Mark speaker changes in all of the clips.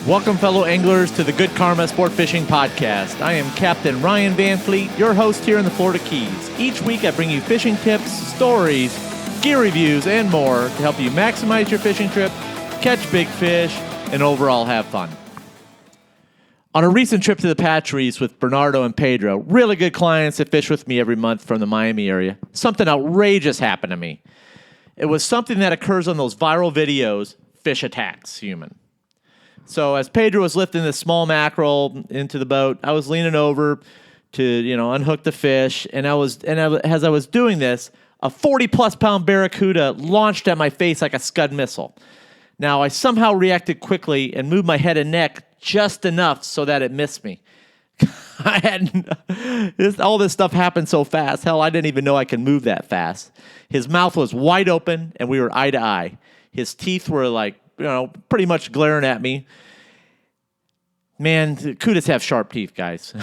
Speaker 1: Welcome, fellow anglers, to the Good Karma Sport Fishing Podcast. I am Captain Ryan Van Fleet, your host here in the Florida Keys. Each week I bring you fishing tips, stories, gear reviews, and more to help you maximize your fishing trip, catch big fish, and overall have fun. On a recent trip to the Patries with Bernardo and Pedro, really good clients that fish with me every month from the Miami area, something outrageous happened to me. It was something that occurs on those viral videos, fish attacks human. So as Pedro was lifting this small mackerel into the boat, I was leaning over to, unhook the fish, and as I was doing this, a 40-plus pound Barracuda launched at my face like a Scud missile. Now, I somehow reacted quickly and moved my head and neck just enough so that it missed me. All this stuff happened so fast. Hell, I didn't even know I could move that fast. His mouth was wide open, and we were eye to eye. His teeth were pretty much glaring at me. Man, kudas have sharp teeth, guys.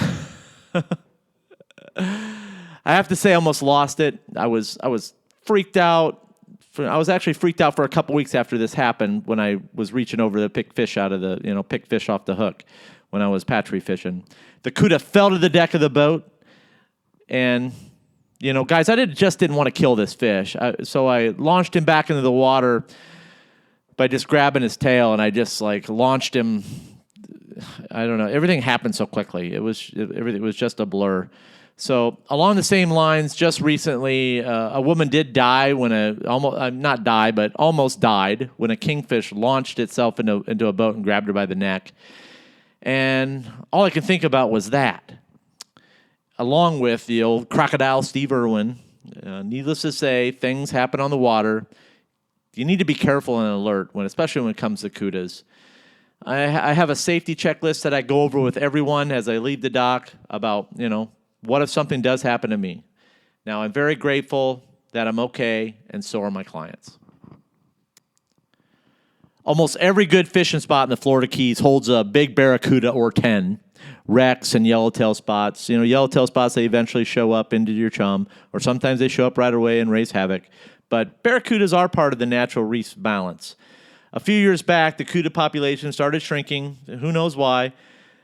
Speaker 1: I have to say I almost lost it. I was freaked out. I was actually freaked out for a couple weeks after this happened when I was reaching over to pick fish out of pick fish off the hook when I was patry fishing. The kuda fell to the deck of the boat, and guys, I didn't want to kill this fish. So I launched him back into the water by just grabbing his tail, and I just launched him. I don't know. Everything happened so quickly. It was just a blur. So along the same lines, just recently, a woman did die almost died when a kingfish launched itself into a boat and grabbed her by the neck. And all I could think about was that, along with the old crocodile Steve Irwin. Needless to say, things happen on the water. You need to be careful and alert, especially when it comes to kudas. I have a safety checklist that I go over with everyone as I leave the dock about, what if something does happen to me? Now, I'm very grateful that I'm okay, and so are my clients. Almost every good fishing spot in the Florida Keys holds a big Barracuda or 10, wrecks and yellowtail spots. Yellowtail spots, they eventually show up into your chum, or sometimes they show up right away and raise havoc. But barracudas are part of the natural reef balance. A few years back, the cuda population started shrinking. Who knows why?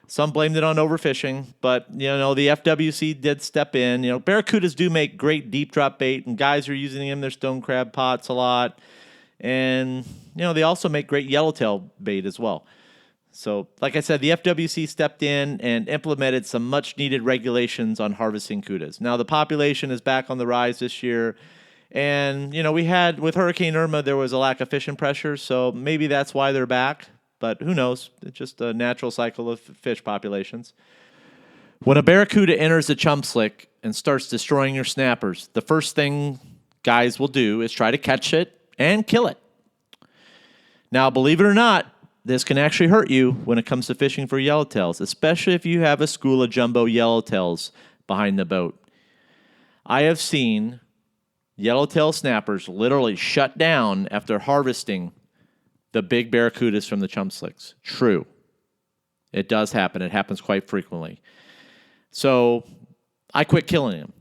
Speaker 1: Some blamed it on overfishing, but the FWC did step in. Barracudas do make great deep drop bait, and guys are using them in their stone crab pots a lot. And they also make great yellowtail bait as well. So, like I said, the FWC stepped in and implemented some much-needed regulations on harvesting kudas. Now, the population is back on the rise this year. And, we had, with Hurricane Irma, there was a lack of fishing pressure, so maybe that's why they're back. But who knows? It's just a natural cycle of fish populations. When a barracuda enters the chum slick and starts destroying your snappers, the first thing guys will do is try to catch it and kill it. Now, believe it or not, this can actually hurt you when it comes to fishing for yellowtails, especially if you have a school of jumbo yellowtails behind the boat. I have seen yellowtail snappers literally shut down after harvesting the big barracudas from the chum slicks. True. It does happen. It happens quite frequently. So I quit killing them.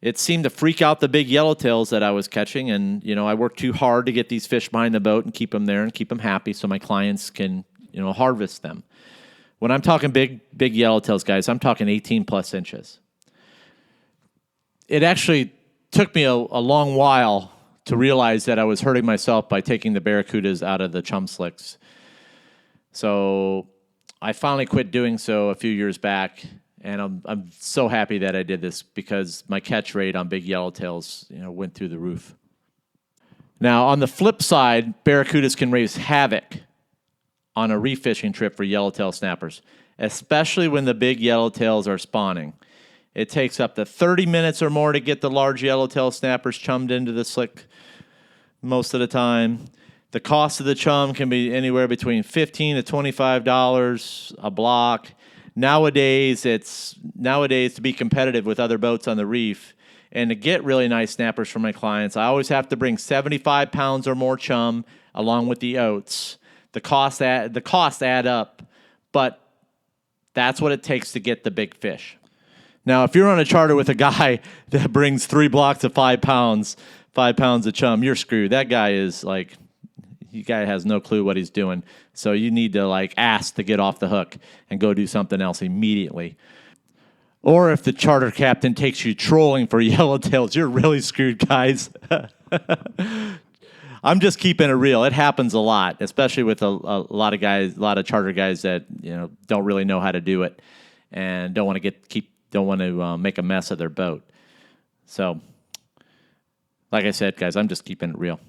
Speaker 1: It seemed to freak out the big yellowtails that I was catching, and I worked too hard to get these fish behind the boat and keep them there and keep them happy so my clients can harvest them. When I'm talking big yellowtails, guys, I'm talking 18 plus inches. It actually took me a long while to realize that I was hurting myself by taking the barracudas out of the chum slicks. So I finally quit doing so a few years back, and I'm so happy that I did this because my catch rate on big yellowtails went through the roof. Now, on the flip side, barracudas can raise havoc on a reef fishing trip for yellowtail snappers, especially when the big yellowtails are spawning. It takes up to 30 minutes or more to get the large yellowtail snappers chummed into the slick most of the time. The cost of the chum can be anywhere between $15 to $25 a block. Nowadays, to be competitive with other boats on the reef and to get really nice snappers for my clients, I always have to bring 75 pounds or more chum along with the oats. The costs add up, but that's what it takes to get the big fish. Now, if you're on a charter with a guy that brings 3 blocks of 5 pounds of chum, you're screwed. That guy is He guy has no clue what he's doing. So you need to like ask to get off the hook and go do something else immediately. Or if the charter captain takes you trolling for yellowtails, you're really screwed, guys. I'm just keeping it real. It happens a lot, especially with a lot of guys, a lot of charter guys that don't really know how to do it and don't want to make a mess of their boat. So, like I said, guys, I'm just keeping it real.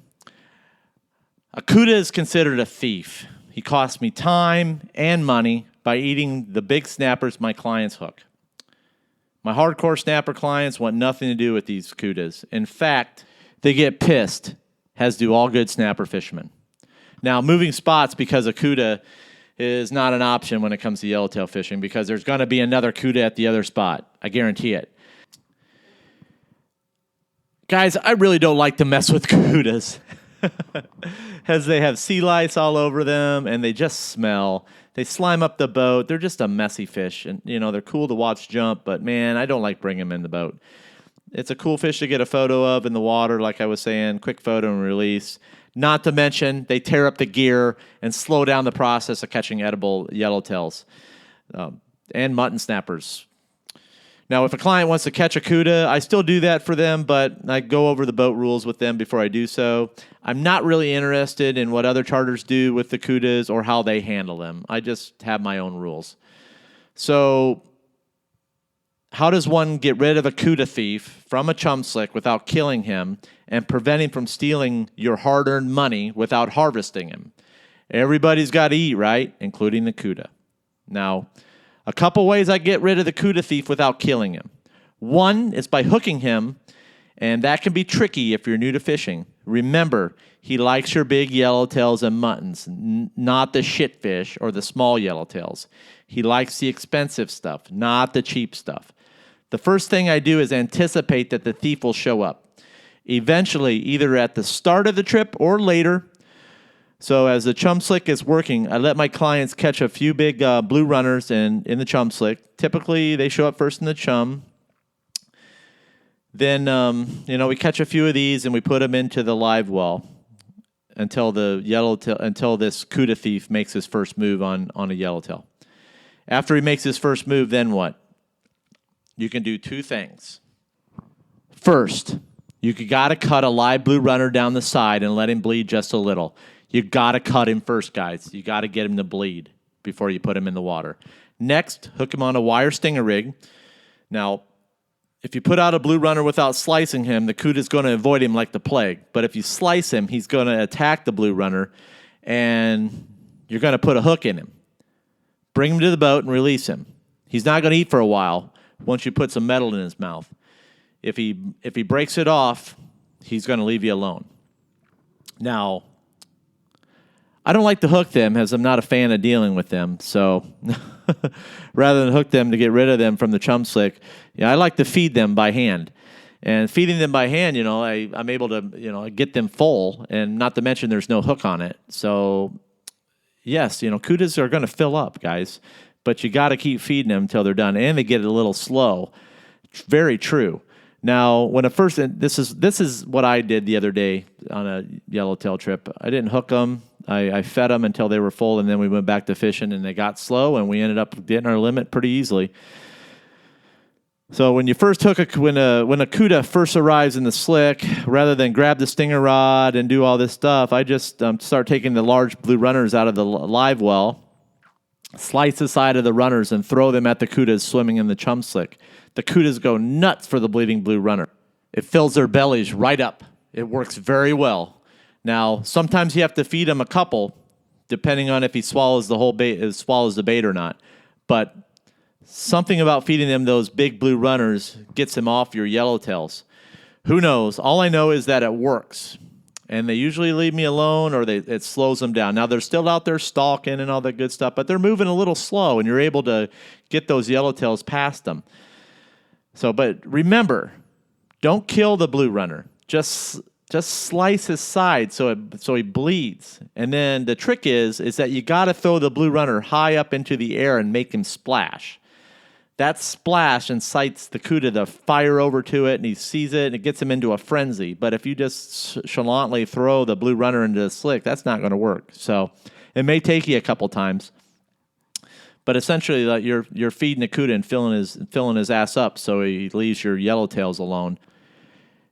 Speaker 1: A cuda is considered a thief. He costs me time and money by eating the big snappers my clients hook. My hardcore snapper clients want nothing to do with these cudas. In fact, they get pissed, as do all good snapper fishermen. Now, moving spots because a cuda is not an option when it comes to yellowtail fishing because there's going to be another cuda at the other spot. I guarantee it. Guys, I really don't like to mess with cudas as they have sea lice all over them and they just smell. They slime up the boat. They're just a messy fish. And, they're cool to watch jump, but, man, I don't like bringing them in the boat. It's a cool fish to get a photo of in the water, like I was saying, quick photo and release. Not to mention, they tear up the gear and slow down the process of catching edible yellowtails and mutton snappers. Now, if a client wants to catch a cuda, I still do that for them, but I go over the boat rules with them before I do so. I'm not really interested in what other charters do with the cudas or how they handle them. I just have my own rules. So, how does one get rid of a cuda thief from a chum slick without killing him and prevent him from stealing your hard-earned money without harvesting him? Everybody's got to eat, right? Including the cuda. Now, a couple ways I get rid of the cuda thief without killing him. One is by hooking him, and that can be tricky if you're new to fishing. Remember, he likes your big yellowtails and muttons, not the shitfish or the small yellowtails. He likes the expensive stuff, not the cheap stuff. The first thing I do is anticipate that the thief will show up. Eventually, either at the start of the trip or later. So as the chum slick is working, I let my clients catch a few big blue runners in the chum slick. Typically, they show up first in the chum. Then, we catch a few of these and we put them into the live well until this cuda thief makes his first move on a yellowtail. After he makes his first move, then what? You can do two things. First, you got to cut a live blue runner down the side and let him bleed just a little. You got to cut him first, guys. You got to get him to bleed before you put him in the water. Next, hook him on a wire stinger rig. Now, if you put out a blue runner without slicing him, the cuda is going to avoid him like the plague. But if you slice him, he's going to attack the blue runner, and you're going to put a hook in him. Bring him to the boat and release him. He's not going to eat for a while once you put some metal in his mouth. If he breaks it off, he's going to leave you alone. Now, I don't like to hook them as I'm not a fan of dealing with them. So rather than hook them to get rid of them from the chum slick, I like to feed them by hand. And feeding them by hand, I'm able to, get them full, and not to mention there's no hook on it. So, yes, cudas are going to fill up, guys, but you got to keep feeding them until they're done, and they get a little slow. Very true. Now, this is what I did the other day on a yellowtail trip. I didn't hook them. I fed them until they were full, and then we went back to fishing, and they got slow, and we ended up getting our limit pretty easily. So when you first hook when a cuda first arrives in the slick, rather than grab the stinger rod and do all this stuff, I just start taking the large blue runners out of the live well, slice the side of the runners, and throw them at the cudas swimming in the chum slick. The cudas go nuts for the bleeding blue runner. It fills their bellies right up. It works very well. Now, sometimes you have to feed him a couple, depending on if he swallows the whole bait, swallows the bait or not. But something about feeding them those big blue runners gets them off your yellowtails. Who knows? All I know is that it works. And they usually leave me alone, or it slows them down. Now, they're still out there stalking and all that good stuff, but they're moving a little slow, and you're able to get those yellowtails past them. So, but remember, don't kill the blue runner. Just slice his side so he bleeds. And then the trick is that you got to throw the blue runner high up into the air and make him splash. That splash incites the Cuda to fire over to it, and he sees it, and it gets him into a frenzy. But if you just chalantly throw the blue runner into the slick, that's not going to work. So it may take you a couple times. But essentially, you're feeding the Cuda and filling his ass up so he leaves your yellowtails alone.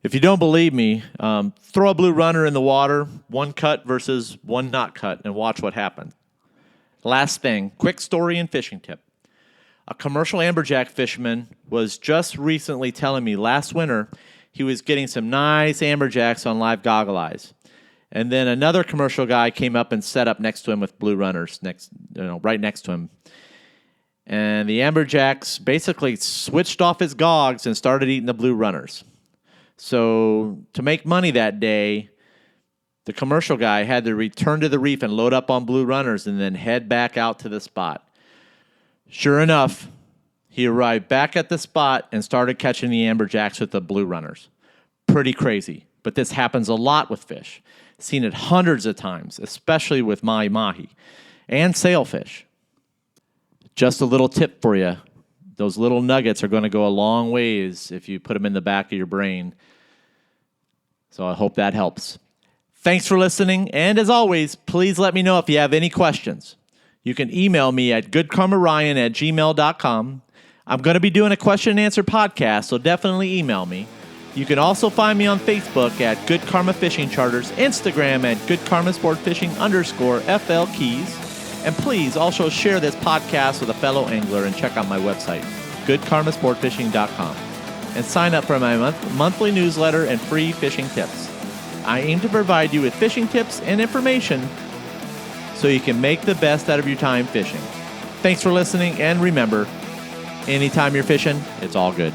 Speaker 1: If you don't believe me, throw a blue runner in the water, one cut versus one not cut, and watch what happens. Last thing, quick story and fishing tip. A commercial amberjack fisherman was just recently telling me last winter he was getting some nice amberjacks on live goggle eyes. And then another commercial guy came up and set up next to him with blue runners, right next to him. And the amberjacks basically switched off his gogs and started eating the blue runners. So to make money that day, the commercial guy had to return to the reef and load up on blue runners and then head back out to the spot. Sure enough, he arrived back at the spot and started catching the amberjacks with the blue runners. Pretty crazy, but this happens a lot with fish. Seen it hundreds of times, especially with mahi-mahi and sailfish. Just a little tip for you. Those little nuggets are going to go a long ways if you put them in the back of your brain. So I hope that helps. Thanks for listening, and as always, please let me know if you have any questions. You can email me at goodkarmaryan@gmail.com. I'm going to be doing a question and answer podcast, so definitely email me. You can also find me on Facebook at Good Karma Fishing Charters, Instagram at Good Karma Sport Fishing _FL Keys. And please also share this podcast with a fellow angler and check out my website, goodkarmasportfishing.com. And sign up for my monthly newsletter and free fishing tips. I aim to provide you with fishing tips and information so you can make the best out of your time fishing. Thanks for listening, and remember, anytime you're fishing, it's all good.